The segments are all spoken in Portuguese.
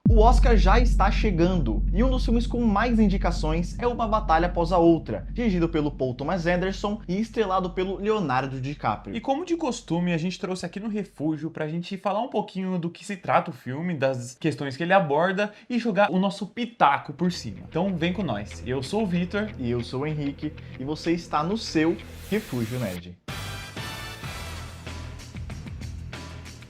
O Oscar já está chegando, e um dos filmes com mais indicações é Uma Batalha Após a Outra, dirigido pelo Paul Thomas Anderson e estrelado pelo Leonardo DiCaprio. E como de costume, a gente trouxe aqui no Refúgio pra gente falar um pouquinho do que se trata o filme, das questões que ele aborda e jogar o nosso pitaco por cima. Então vem com nós. Eu sou o Vitor. E eu sou o Henrique, e você está no seu Refúgio Nerd.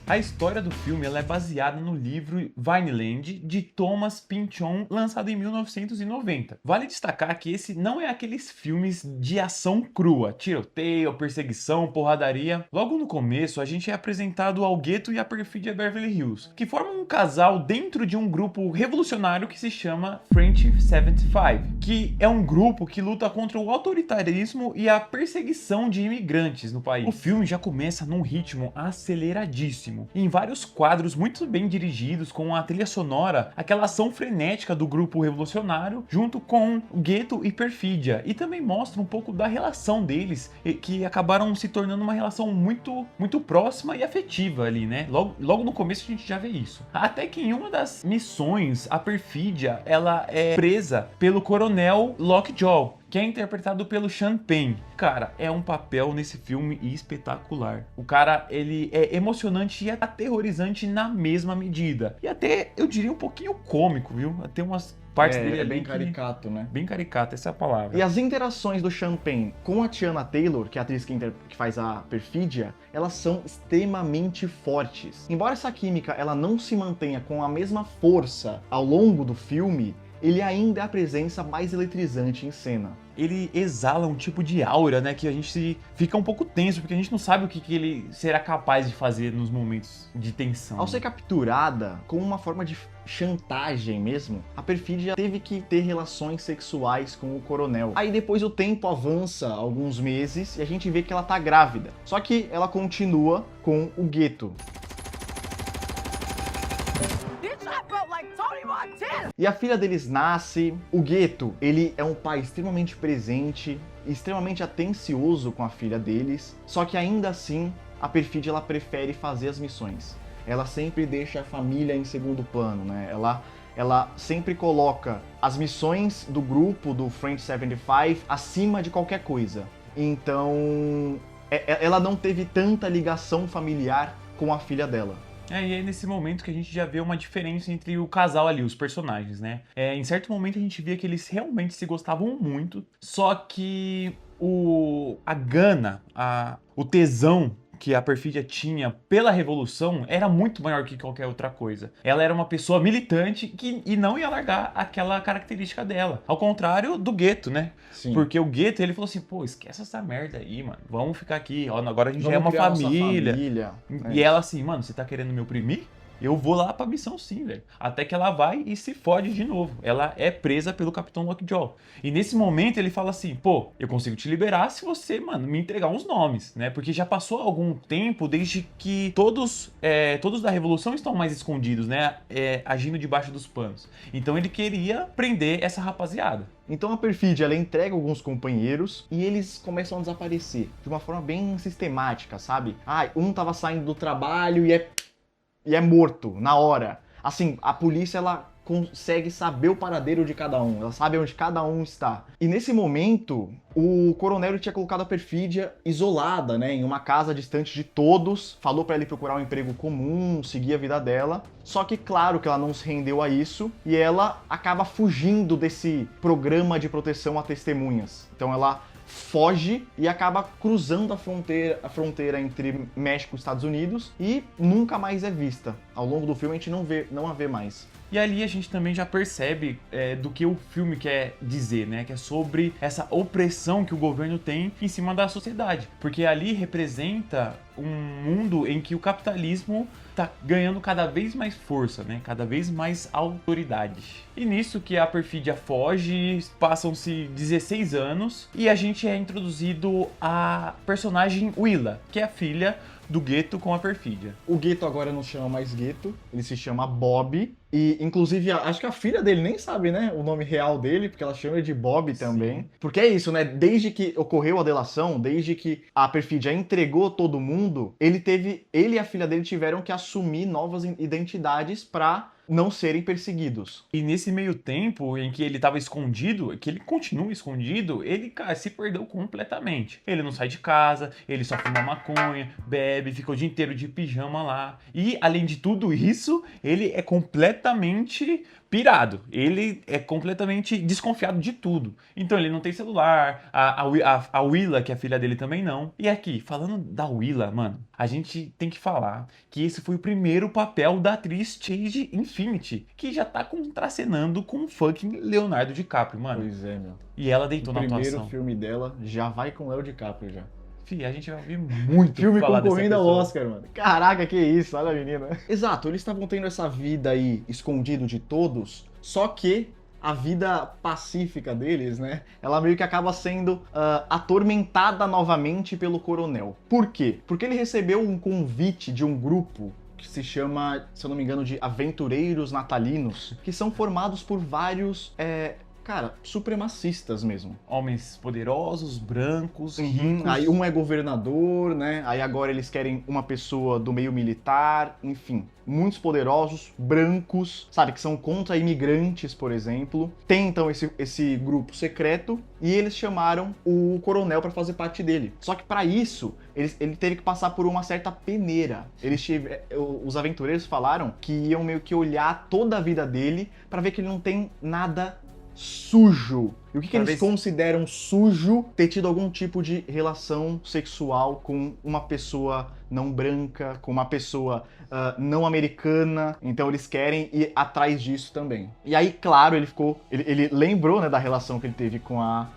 A história do filme ela é baseada no livro Vineland, de Thomas Pynchon, lançado em 1990. Vale destacar que esse não é aqueles filmes de ação crua, tiroteio, perseguição, porradaria. Logo no começo, a gente é apresentado ao Gueto e a perfídia Beverly Hills, que formam um casal dentro de um grupo revolucionário que se chama French 75, que é um grupo que luta contra o autoritarismo e a perseguição de imigrantes no país. O filme já começa num ritmo aceleradíssimo, em vários quadros muito bem dirigidos, com a trilha sonora, aquela ação frenética do grupo revolucionário, junto com o Gueto e Perfídia, e também mostra um pouco da relação deles, que acabaram se tornando uma relação muito próxima e afetiva ali, né? Logo no começo a gente já vê isso. Até que em uma das missões, a Perfídia, ela é presa pelo coronel Lockjaw, que é interpretado pelo Sean Penn. Cara, é um papel nesse filme espetacular. O cara, ele é emocionante e aterrorizante na mesma medida. E até, eu diria, um pouquinho cômico, viu? Tem umas partes dele ali bem caricato, né? Bem caricato, essa é a palavra. E as interações do Sean Penn com a Teyana Taylor, que é a atriz que faz a Perfídia, elas são extremamente fortes. Embora essa química ela não se mantenha com a mesma força ao longo do filme, ele ainda é a presença mais eletrizante em cena. Ele exala um tipo de aura, né, que a gente fica um pouco tenso, porque a gente não sabe o que ele será capaz de fazer nos momentos de tensão. Ao ser capturada, como uma forma de chantagem mesmo, a Perfídia teve que ter relações sexuais com o coronel. Aí depois o tempo avança alguns meses e a gente vê que ela tá grávida. Só que ela continua com o Gueto. E a filha deles nasce. O Gueto, ele é um pai extremamente presente, extremamente atencioso com a filha deles, só que ainda assim, a Perfídia ela prefere fazer as missões. Ela sempre deixa a família em segundo plano, né? Ela sempre coloca as missões do grupo, do French 75, acima de qualquer coisa. Então, ela não teve tanta ligação familiar com a filha dela. E é nesse momento que a gente já vê uma diferença entre o casal ali, os personagens, né? Em certo momento a gente via que eles realmente se gostavam muito, só que a gana, o tesão que a Perfídia tinha pela revolução era muito maior que qualquer outra coisa. Ela era uma pessoa militante e não ia largar aquela característica dela. Ao contrário do Gueto, né? Sim. Porque o Gueto, ele falou assim, pô, esquece essa merda aí, mano. Vamos ficar aqui, ó, agora a gente já é Vamos uma criar nossa família. E É ela assim, mano, você tá querendo me oprimir? Eu vou lá pra missão sim, velho. Até que ela vai e se fode de novo. Ela é presa pelo Capitão Lockjaw. E nesse momento ele fala assim, pô, eu consigo te liberar se você, mano, me entregar uns nomes, né? Porque já passou algum tempo desde que todos da Revolução estão mais escondidos, né? Agindo debaixo dos panos. Então ele queria prender essa rapaziada. Então a Perfídia ela entrega alguns companheiros e eles começam a desaparecer de uma forma bem sistemática, sabe? Um tava saindo do trabalho e é morto na hora. Assim, a polícia ela consegue saber o paradeiro de cada um, ela sabe onde cada um está. E nesse momento, o coronel tinha colocado a Perfídia isolada, né, em uma casa distante de todos, falou para ele procurar um emprego comum, seguir a vida dela. Só que claro que ela não se rendeu a isso e ela acaba fugindo desse programa de proteção a testemunhas. Então ela foge e acaba cruzando a fronteira entre México e Estados Unidos e nunca mais é vista. Ao longo do filme a gente não a vê mais. E ali a gente também já percebe do que o filme quer dizer, né? Que é sobre essa opressão que o governo tem em cima da sociedade. Porque ali representa um mundo em que o capitalismo tá ganhando cada vez mais força, né? Cada vez mais autoridade. E nisso que a Perfídia foge, passam-se 16 anos e a gente é introduzido a personagem Willa, que é a filha do Gueto com a Perfídia. O Gueto agora não se chama mais Gueto, ele se chama Bob. E, inclusive, acho que a filha dele nem sabe, né, o nome real dele, porque ela chama ele de Bob também. Sim. Porque é isso, né? Desde que ocorreu a delação, desde que a perfídia entregou todo mundo, ele e a filha dele tiveram que assumir novas identidades pra não serem perseguidos. E nesse meio tempo em que ele tava escondido, que ele continua escondido, ele, cara, se perdeu completamente. Ele não sai de casa, ele só fuma maconha, bebe, fica o dia inteiro de pijama lá. E, além de tudo isso, ele é completamente pirado. Ele é completamente desconfiado de tudo. Então ele não tem celular, a Willa, que é a filha dele, também não. E aqui, falando da Willa, mano, a gente tem que falar que esse foi o primeiro papel da atriz Chase Infinity, que já tá contracenando com o fucking Leonardo DiCaprio, mano. Pois é, meu. E ela O deitou na primeiro atuação. filme dela já vai com o Léo DiCaprio já. Fih, a gente vai ouvir muito Filme falar dessa concorrendo ao pessoa. Oscar, mano. Caraca, que isso, olha a menina. Exato, eles estavam tendo essa vida aí escondido de todos, só que a vida pacífica deles, né? Ela meio que acaba sendo atormentada novamente pelo coronel. Por quê? Porque ele recebeu um convite de um grupo que se chama, se eu não me engano, de Aventureiros Natalinos, que são formados por vários, cara, supremacistas mesmo. Homens poderosos, brancos, Uhum. ricos. Aí um é governador, né? Aí agora eles querem uma pessoa do meio militar, enfim. Muitos poderosos, brancos, sabe? Que são contra imigrantes, por exemplo. Tem então esse grupo secreto e eles chamaram o coronel pra fazer parte dele. Só que pra isso, ele teve que passar por uma certa peneira. Os aventureiros falaram que iam meio que olhar toda a vida dele pra ver que ele não tem nada sujo. E o que eles consideram sujo? Ter tido algum tipo de relação sexual com uma pessoa não branca, com uma pessoa não americana. Então eles querem ir atrás disso também. E aí, claro, ele lembrou, né, da relação que ele teve com a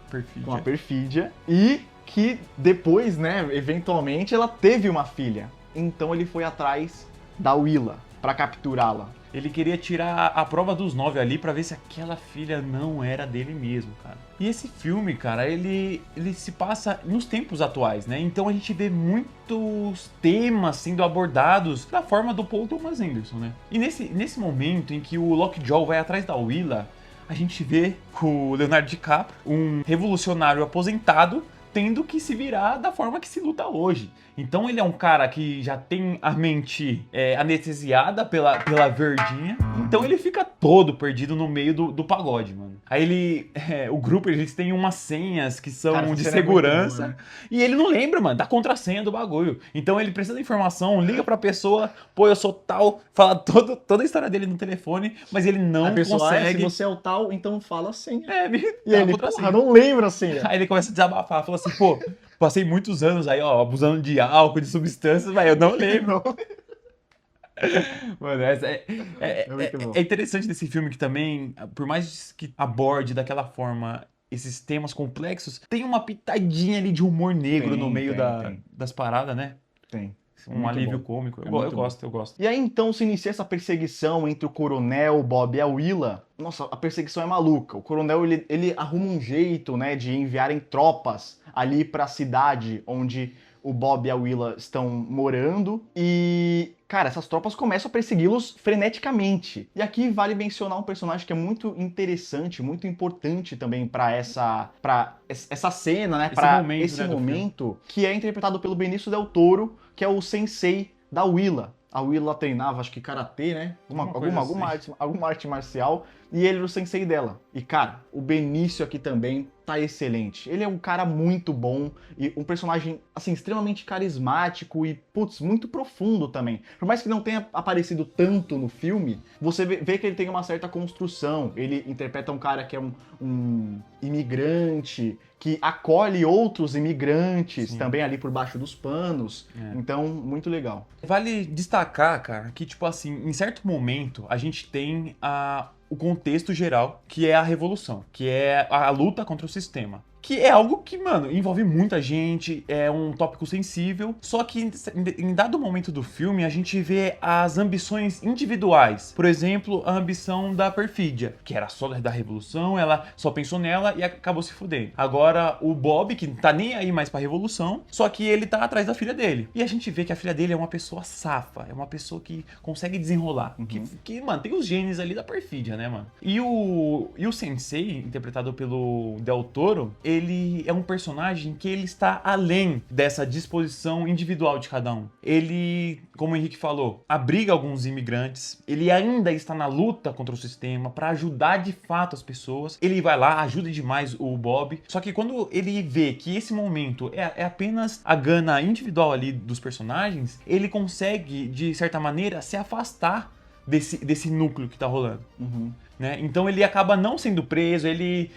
perfídia e que depois, né, eventualmente ela teve uma filha. Então ele foi atrás da Willa pra capturá-la. Ele queria tirar a prova dos 9 ali pra ver se aquela filha não era dele mesmo, cara. E esse filme, cara, ele se passa nos tempos atuais, né? Então a gente vê muitos temas sendo abordados da forma do Paul Thomas Anderson, né? E nesse momento em que o Lockjaw vai atrás da Willa, a gente vê o Leonardo DiCaprio, um revolucionário aposentado, tendo que se virar da forma que se luta hoje. Então ele é um cara que já tem a mente anestesiada pela verdinha, então ele fica todo perdido no meio do pagode, mano. Aí o grupo, eles têm umas senhas que são Cara, de essa cena é muito segurança, boa, né? e ele não lembra, mano, da contrassenha do bagulho. Então ele precisa da informação, liga pra pessoa, pô, eu sou tal, fala toda a história dele no telefone, mas ele não A pessoa, consegue. se você é o tal, então fala a senha. E E ele, porra, não lembra a senha. Aí ele começa a desabafar, fala assim, pô, passei muitos anos aí, ó, abusando de álcool, de substâncias, mas eu não lembro. Mano, é interessante desse filme que também, por mais que aborde daquela forma esses temas complexos, tem uma pitadinha ali de humor negro no meio das paradas, né? Tem. Um alívio cômico. Eu gosto. E aí então se inicia essa perseguição entre o coronel, o Bob e a Willa. Nossa, a perseguição é maluca. O coronel, ele arruma um jeito, né, de enviarem tropas ali pra cidade onde o Bob e a Willa estão morando. E, cara, essas tropas começam a persegui-los freneticamente. E aqui vale mencionar um personagem que é muito interessante, muito importante também pra essa cena, né, pra esse momento, que é interpretado pelo Benício Del Toro, que é o sensei da Willa. A Willa treinava, acho que karatê, né? Alguma arte marcial. E ele era o sensei dela. E, cara, o Benício aqui também tá excelente. Ele é um cara muito bom e um personagem, assim, extremamente carismático e, putz, muito profundo também. Por mais que não tenha aparecido tanto no filme, você vê que ele tem uma certa construção. Ele interpreta um cara que é um imigrante, que acolhe outros imigrantes também ali por baixo dos panos. Então, muito legal. Vale destacar, cara, que, tipo assim, em certo momento, a gente tem o contexto geral, que é a revolução, que é a luta contra o sistema. que é algo que, mano, envolve muita gente, é um tópico sensível, só que em dado momento do filme a gente vê as ambições individuais. Por exemplo, a ambição da Perfídia, que era só da revolução, ela só pensou nela e acabou se fudendo. Agora o Bob, que não tá nem aí mais pra revolução, só que ele tá atrás da filha dele. E a gente vê que a filha dele é uma pessoa safa, é uma pessoa que consegue desenrolar, que mano, tem os genes ali da Perfídia, né, mano? E o Sensei, interpretado pelo Del Toro, ele é um personagem que ele está além dessa disposição individual de cada um. Ele, como o Henrique falou, abriga alguns imigrantes, ele ainda está na luta contra o sistema para ajudar de fato as pessoas. Ele vai lá, ajuda demais o Bob, só que quando ele vê que esse momento é apenas a gana individual ali dos personagens, ele consegue, de certa maneira, se afastar desse núcleo que tá rolando. Né? Então ele acaba não sendo preso, ele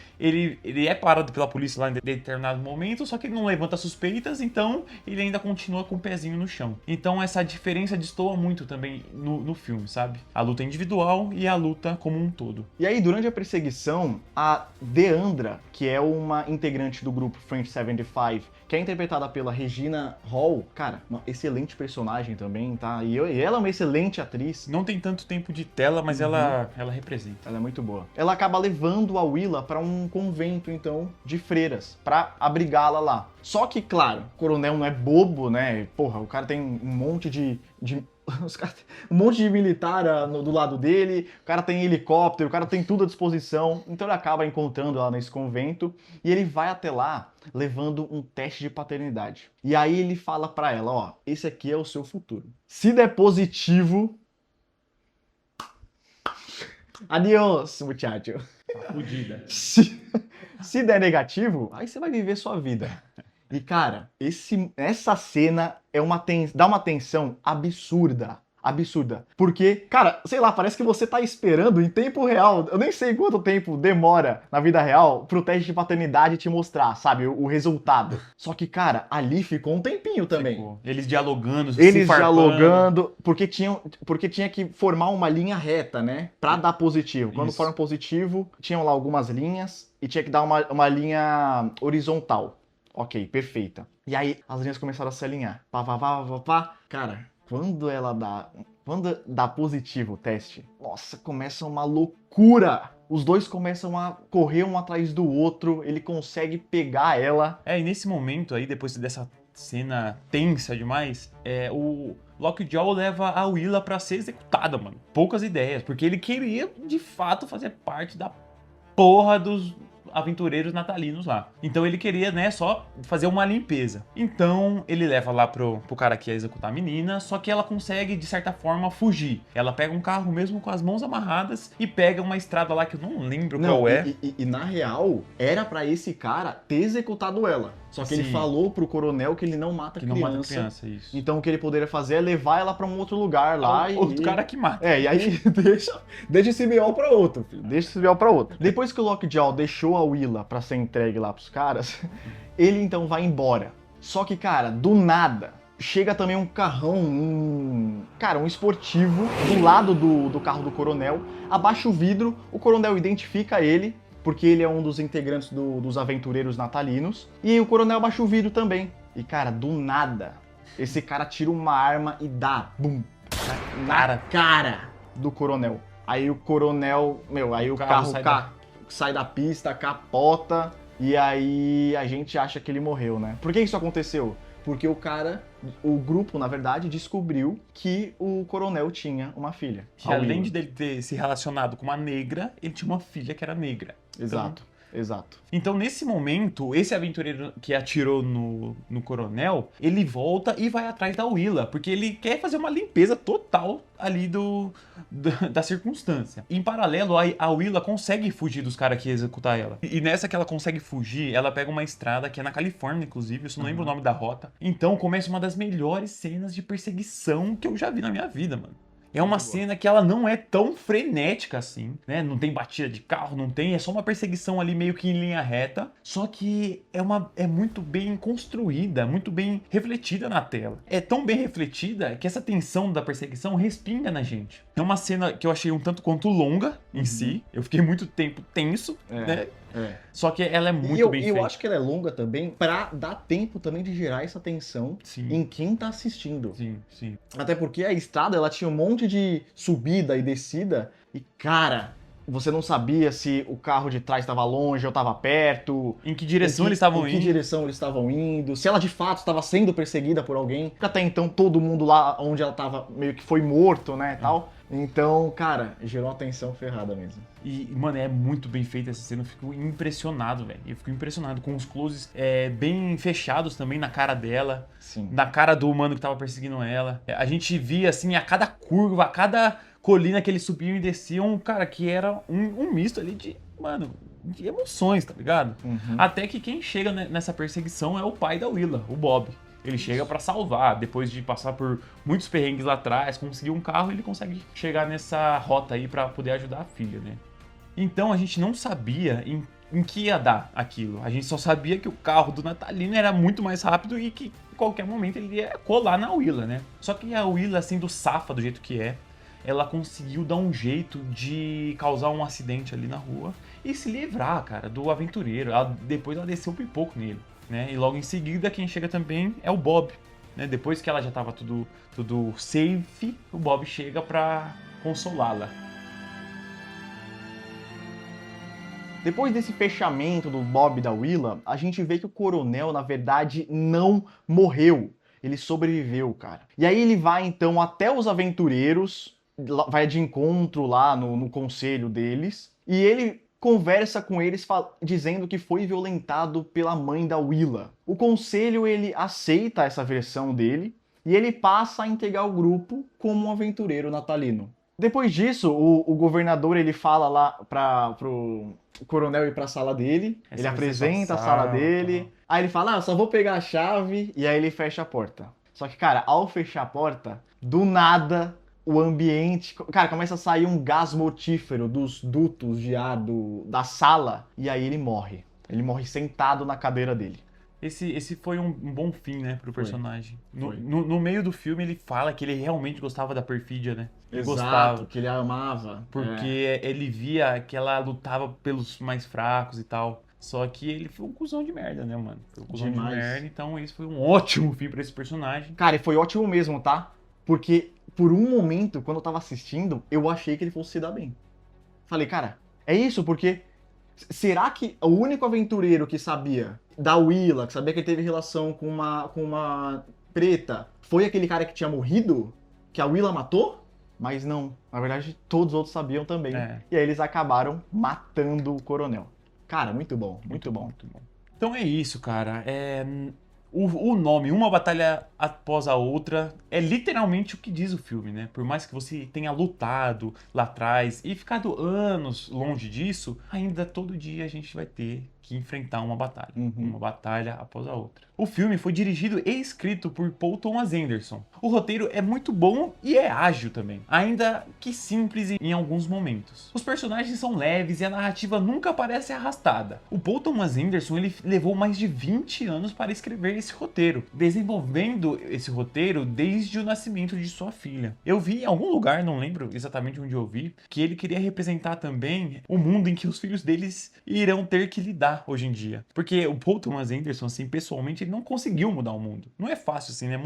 é parado pela polícia lá em determinado momento, só que ele não levanta suspeitas, então ele ainda continua com o pezinho no chão. Então essa diferença destoa muito também no filme, sabe? A luta individual e a luta como um todo. E aí, durante a perseguição, a Deandra, que é uma integrante do grupo French 75, que é interpretada pela Regina Hall, cara, uma excelente personagem também, tá? E ela é uma excelente atriz. Não tem tanto tempo de tela, mas ela representa. Ela é muito boa. Ela acaba levando a Willa pra um convento, então, de freiras, pra abrigá-la lá. Só que, claro, o coronel não é bobo, né? Porra, o cara tem um monte um monte de militar do lado dele, o cara tem helicóptero, o cara tem tudo à disposição, então ele acaba encontrando ela nesse convento e ele vai até lá levando um teste de paternidade. E aí ele fala pra ela, ó, esse aqui é o seu futuro. Se der positivo... Adiós, muchacho. Fudida. Se der negativo, aí você vai viver sua vida. E, cara, essa cena dá uma tensão absurda. Absurda. Porque, cara, sei lá, parece que você tá esperando em tempo real. Eu nem sei quanto tempo demora na vida real pro teste de paternidade te mostrar, sabe? O resultado. Só que, cara, ali ficou um tempinho também. Ficou. Eles dialogando, Eles dialogando, porque tinha que formar uma linha reta, né? Pra dar positivo. Quando forma positivo, tinham lá algumas linhas e tinha que dar uma linha horizontal. Ok, perfeita. E aí as linhas começaram a se alinhar. Pá. Cara, quando dá positivo o teste, nossa, começa uma loucura. Os dois começam a correr um atrás do outro, ele consegue pegar ela. E nesse momento aí, depois dessa cena tensa demais, o Lockjaw leva a Willa pra ser executada, mano. Poucas ideias, porque ele queria, de fato, fazer parte da porra dos aventureiros natalinos lá. Então ele queria, né, só fazer uma limpeza. Então ele leva lá pro cara que ia executar a menina, só que ela consegue, de certa forma, fugir. Ela pega um carro mesmo com as mãos amarradas e pega uma estrada lá que eu não lembro qual é. E na real, era pra esse cara ter executado ela. Só que ele falou pro coronel que ele não mata criança. Não mata criança, isso. Então o que ele poderia fazer é levar ela pra um outro lugar lá Outro cara que mata. E aí deixa esse B.O. pra outro, filho. Deixa esse B.O. pra outro. Depois que o Lockjaw deixou a Willa pra ser entregue lá pros caras, ele então vai embora. Só que, cara, do nada, chega também um carrão, um esportivo, do lado do carro do coronel, abaixa o vidro, o coronel identifica ele, porque ele é um dos integrantes dos aventureiros natalinos, e o coronel abaixa o vidro também. E, cara, do nada, esse cara tira uma arma e dá, bum, na cara do coronel. Aí o coronel, aí o carro sai da pista, capota, e aí a gente acha que ele morreu, né? Por que isso aconteceu? Porque o grupo, na verdade, descobriu que o coronel tinha uma filha. Que além de ele ter se relacionado com uma negra, ele tinha uma filha que era negra. Exato. Então, nesse momento, esse aventureiro que atirou no coronel, ele volta e vai atrás da Willa, porque ele quer fazer uma limpeza total ali da circunstância. Em paralelo, a Willa consegue fugir dos caras que iam executar ela. E nessa que ela consegue fugir, ela pega uma estrada que é na Califórnia, inclusive, eu só não lembro o nome da rota. Então, começa uma das melhores cenas de perseguição que eu já vi na minha vida, mano. É uma cena que ela não é tão frenética assim, né? Não tem batida de carro, é só uma perseguição ali meio que em linha reta. Só que é muito bem construída, muito bem refletida na tela. É tão bem refletida que essa tensão da perseguição respinga na gente. É uma cena que eu achei um tanto quanto longa em si. Eu fiquei muito tempo tenso, né? É. Só que ela é muito E eu, bem eu feita. acho que ela é longa também pra dar tempo também de gerar essa tensão Sim, em quem tá assistindo. sim, sim. Até porque a estrada, ela tinha um monte de subida e descida e, cara, você não sabia se o carro de trás estava longe ou estava perto, Em que direção eles em estavam que indo? direção eles estavam indo, se ela de fato estava sendo perseguida por alguém. Porque até então todo mundo lá onde ela estava meio que foi morto, né, tal. Então, cara, gerou uma tensão ferrada mesmo. E, mano, é muito bem feita essa cena. Eu fico impressionado, velho. Eu fico impressionado com os closes bem fechados também na cara dela. Sim. Na cara do humano que tava perseguindo ela. A gente via, assim, a cada curva, a cada colina que eles subiam e desciam, cara, que era um misto ali de, mano, de emoções, tá ligado? Uhum. Até que quem chega nessa perseguição é o pai da Willa, o Bob. Ele chega pra salvar, depois de passar por muitos perrengues lá atrás, conseguir um carro, ele consegue chegar nessa rota aí pra poder ajudar a filha, né? Então a gente não sabia em que ia dar aquilo. A gente só sabia que o carro do Natalino era muito mais rápido e que em qualquer momento ele ia colar na Willa, né? Só que a Willa, sendo safa do jeito que é, ela conseguiu dar um jeito de causar um acidente ali na rua e se livrar, cara, do aventureiro. Depois ela desceu o pipoco nele, né? E logo em seguida quem chega também é o Bob, né? Depois que ela já tava tudo safe, o Bob chega pra consolá-la. Depois desse fechamento do Bob e da Willa, a gente vê que o coronel, na verdade, não morreu. Ele sobreviveu, cara. E aí ele vai, então, até os aventureiros, vai de encontro lá no conselho deles, e ele conversa com eles dizendo que foi violentado pela mãe da Willa. O conselho, ele aceita essa versão dele, e ele passa a integrar o grupo como um aventureiro natalino. Depois disso, o governador, ele fala lá pro coronel ir pra sala dele, Essa ele vai ser apresenta a sua sala sala, dele, tal. aí ele fala, eu só vou pegar a chave, e aí ele fecha a porta. Só que, cara, ao fechar a porta, do nada, o ambiente... Cara, começa a sair um gás mortífero dos dutos de ar da sala, e aí ele morre. Ele morre sentado na cadeira dele. Esse foi um bom fim, né, pro Foi. personagem. Foi. No meio do filme ele fala que ele realmente gostava da perfídia, né? Ele Exato, gostava. que ele amava. Porque ele via que ela lutava pelos mais fracos e tal. Só que ele foi um cuzão de merda, né, mano? Foi um cuzão Demais. de merda, então esse foi um ótimo fim pra esse personagem. Cara, e foi ótimo mesmo, tá? Porque por um momento, quando eu tava assistindo, eu achei que ele fosse se dar bem. Falei, cara, é isso, porque será que o único aventureiro que sabia da Willa, que sabia que ele teve relação com uma preta, foi aquele cara que tinha morrido? Que a Willa matou? Mas não. Na verdade, todos os outros sabiam também. É. E aí eles acabaram matando o coronel. Cara, muito bom, muito bom. Muito bom. Então é isso, cara. O nome, Uma Batalha Após a Outra, é literalmente o que diz o filme, né? Por mais que você tenha lutado lá atrás e ficado anos longe disso, ainda todo dia a gente vai ter que enfrentar uma batalha. Uma batalha após a outra. O filme foi dirigido e escrito por Paul Thomas Anderson. O roteiro é muito bom e é ágil também, ainda que simples em alguns momentos. Os personagens são leves e a narrativa nunca parece arrastada. O Paul Thomas Anderson ele levou mais de 20 anos para escrever esse roteiro, desenvolvendo esse roteiro desde o nascimento de sua filha. Eu vi em algum lugar, não lembro exatamente onde eu vi, que ele queria representar também o mundo em que os filhos deles irão ter que lidar hoje em dia. Porque o Paul Thomas Anderson, assim, pessoalmente, ele não conseguiu mudar o mundo. Não é fácil, assim, né?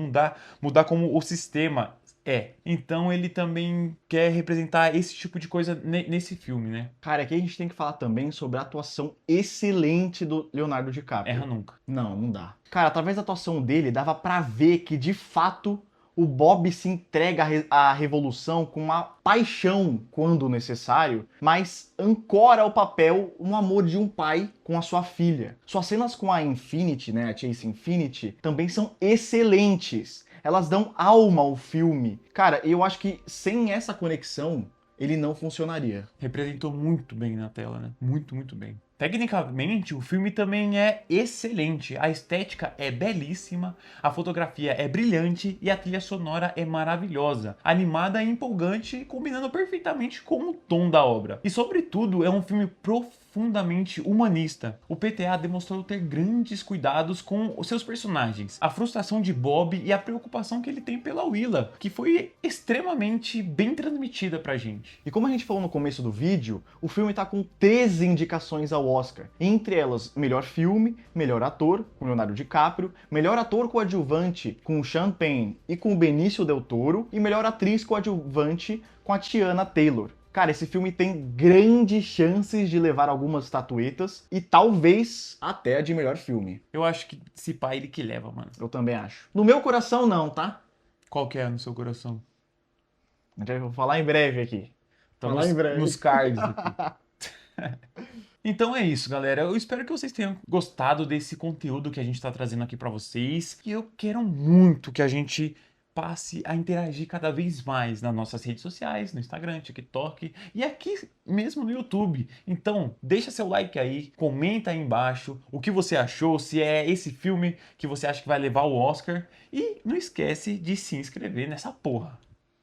Mudar como o sistema é. Então ele também quer representar esse tipo de coisa nesse filme, né? Cara, aqui a gente tem que falar também sobre a atuação excelente do Leonardo DiCaprio. Erra nunca. Não dá. Cara, através da atuação dele, dava pra ver que, de fato, o Bob se entrega à revolução com uma paixão quando necessário, mas ancora ao papel um amor de um pai com a sua filha. Suas cenas com a Infinity, né, a Chase Infinity, também são excelentes. Elas dão alma ao filme. Cara, eu acho que sem essa conexão, ele não funcionaria. Representou muito bem na tela, né? Muito, muito bem. Tecnicamente, o filme também é excelente. A estética é belíssima, a fotografia é brilhante e a trilha sonora é maravilhosa. Animada e empolgante, combinando perfeitamente com o tom da obra. E, sobretudo, é um filme profundamente humanista. O PTA demonstrou ter grandes cuidados com os seus personagens, a frustração de Bob e a preocupação que ele tem pela Willa, que foi extremamente bem transmitida pra gente. E como a gente falou no começo do vídeo, o filme tá com 13 indicações ao Oscar. Entre elas, melhor filme, melhor ator, com Leonardo DiCaprio, melhor ator coadjuvante, com o Sean Penn e com o Benício Del Toro, e melhor atriz coadjuvante, com a Teyana Taylor. Cara, esse filme tem grandes chances de levar algumas estatuetas e talvez até a de melhor filme. Eu acho que esse pai ele que leva, mano. Eu também acho. No meu coração, não, tá? Qual que é no seu coração? Eu vou falar em breve aqui. Tá Falar em breve. nos cards aqui. Então é isso, galera. Eu espero que vocês tenham gostado desse conteúdo que a gente tá trazendo aqui pra vocês. E eu quero muito que a gente passe a interagir cada vez mais nas nossas redes sociais, no Instagram, TikTok e aqui mesmo no YouTube. Então, deixa seu like aí, comenta aí embaixo o que você achou, se é esse filme que você acha que vai levar o Oscar e não esquece de se inscrever nessa porra.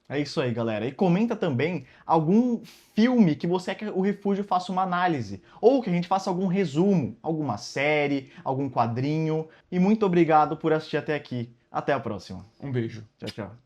É isso aí, galera. E comenta também algum filme que você quer que o Refúgio faça uma análise, ou que a gente faça algum resumo, alguma série, algum quadrinho. E muito obrigado por assistir até aqui. Até a próxima. Um beijo. Tchau, tchau.